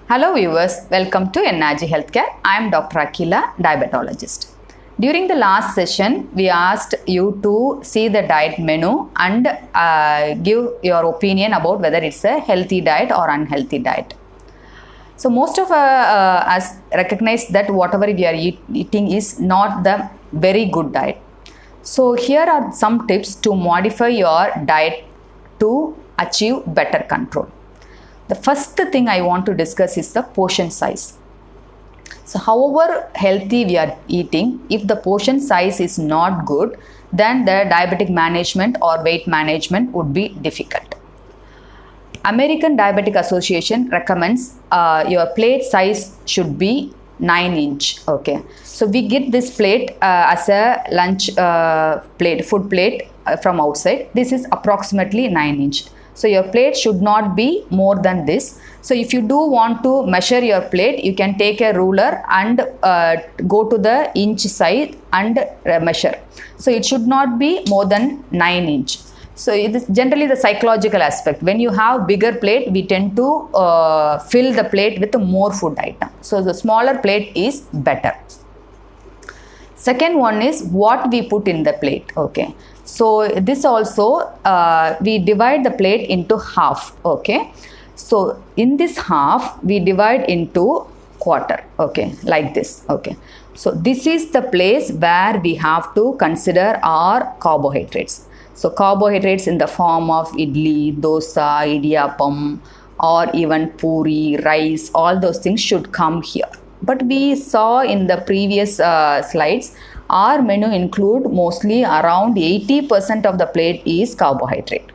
Hello viewers, welcome to NRG Healthcare. I am Dr. Akila, diabetologist. During the last session, we asked you to see the diet menu and give your opinion about whether it's a healthy diet or unhealthy diet. So most of us recognize that whatever we are eating is not the very good diet. So here are some tips to modify your diet to achieve better control. The first thing I want to discuss is the portion size. So however healthy we are eating, if the portion size is not good, then the diabetic management or weight management would be difficult. American Diabetic Association recommends your plate size should be 9 inch. Okay, so we get this plate as a lunch plate, food plate from outside. This is approximately 9 inch. So your plate should not be more than this. So if you do want to measure your plate, you can take a ruler and go to the inch side and measure. So it should not be more than 9 inch. So it is generally the psychological aspect. When you have bigger plate, we tend to fill the plate with more food item. So the smaller plate is better. Second one is what we put in the plate. Okay, so this also we divide the plate into half. Okay, so in this half we divide into quarter. Okay, like this. Okay, so this is the place where we have to consider our carbohydrates. So carbohydrates in the form of idli, dosa, idiyappam, or even puri, rice, all those things should come here. But we saw in the previous slides, our menu include mostly around 80% of the plate is carbohydrate.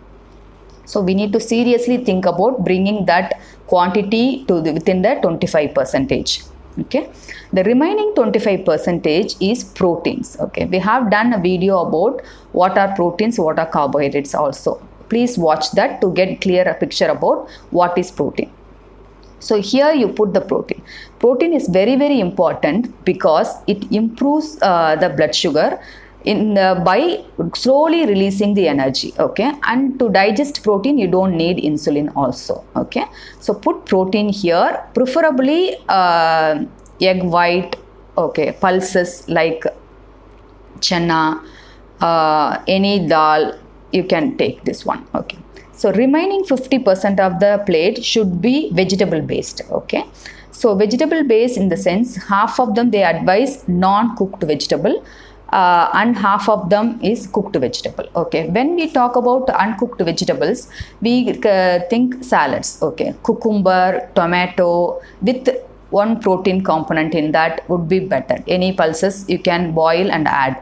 So we need to seriously think about bringing that quantity to within the 25%. Okay, the remaining 25% is proteins. Okay, we have done a video about what are proteins, what are carbohydrates also. Please watch that to get clearer picture about what is protein. So here you put the protein. Protein is very, very important because it improves the blood sugar by slowly releasing the energy. Okay, and to digest protein you don't need insulin also. Okay, so put protein here, preferably egg white. Okay, pulses like chana, any dal, you can take this one. Okay, so remaining 50% of the plate should be vegetable based. Okay, so vegetable based in the sense half of them they advise non-cooked vegetable and half of them is cooked vegetable. Okay, when we talk about uncooked vegetables, we think salads. Okay, cucumber, tomato with one protein component in that would be better. Any pulses you can boil and add,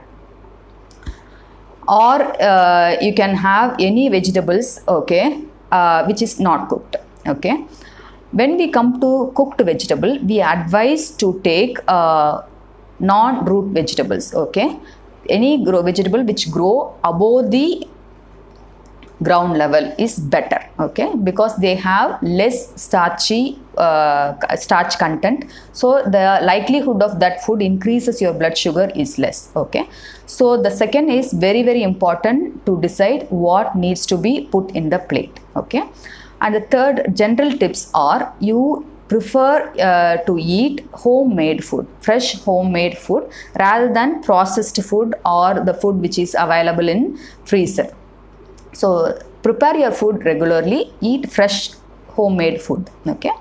or you can have any vegetables. Okay, which is not cooked. Okay, when we come to cooked vegetable, we advise to take non-root vegetables. Okay, any vegetable which grow above the ground level is better. Okay, because they have less starch content, so the likelihood of that food increases your blood sugar is less. Okay, so the second is very, very important to decide what needs to be put in the plate. Okay, and the third general tips are you prefer to eat homemade food, fresh homemade food rather than processed food or the food which is available in freezer. So prepare your food regularly, eat fresh homemade food. Okay,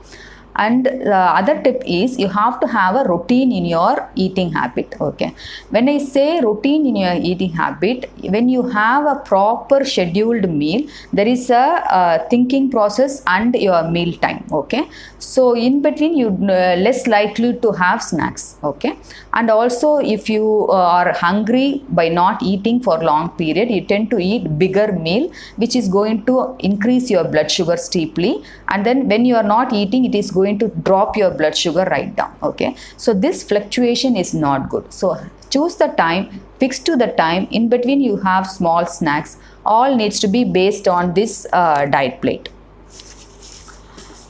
and the other tip is you have to have a routine in your eating habit. Okay, when I say routine in your eating habit, when you have a proper scheduled meal, there is a thinking process and your meal time. Okay, so in between you less likely to have snacks. Okay, and also if you are hungry by not eating for long period, you tend to eat bigger meal which is going to increase your blood sugar steeply, and then when you are not eating, it is going to drop your blood sugar right down. Okay, so this fluctuation is not good. So choose the time, fix to the time, in between you have small snacks. All needs to be based on this diet plate.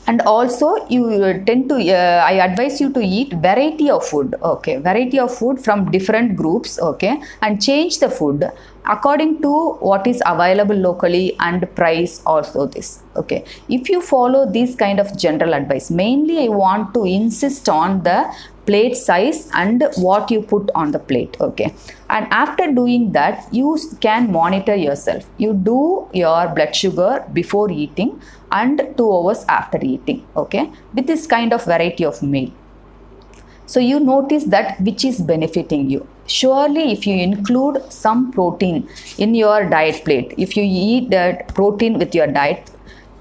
And also you tend to I advise you to eat variety of food. Okay, variety of food from different groups. Okay, and change the food according to what is available locally and price also this. Okay, if you follow this kind of general advice, mainly I want to insist on the plate size and what you put on the plate. Okay, and after doing that, you can monitor yourself. You do your blood sugar before eating and 2 hours after eating. Okay, with this kind of variety of meal. So you notice that which is benefiting you. Surely if you include some protein in your diet plate, if you eat that protein with your diet,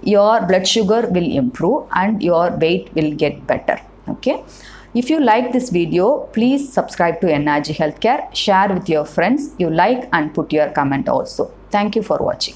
your blood sugar will improve and your weight will get better. Okay. If you like this video, please subscribe to NRG Healthcare, share with your friends, you like and put your comment also. Thank you for watching.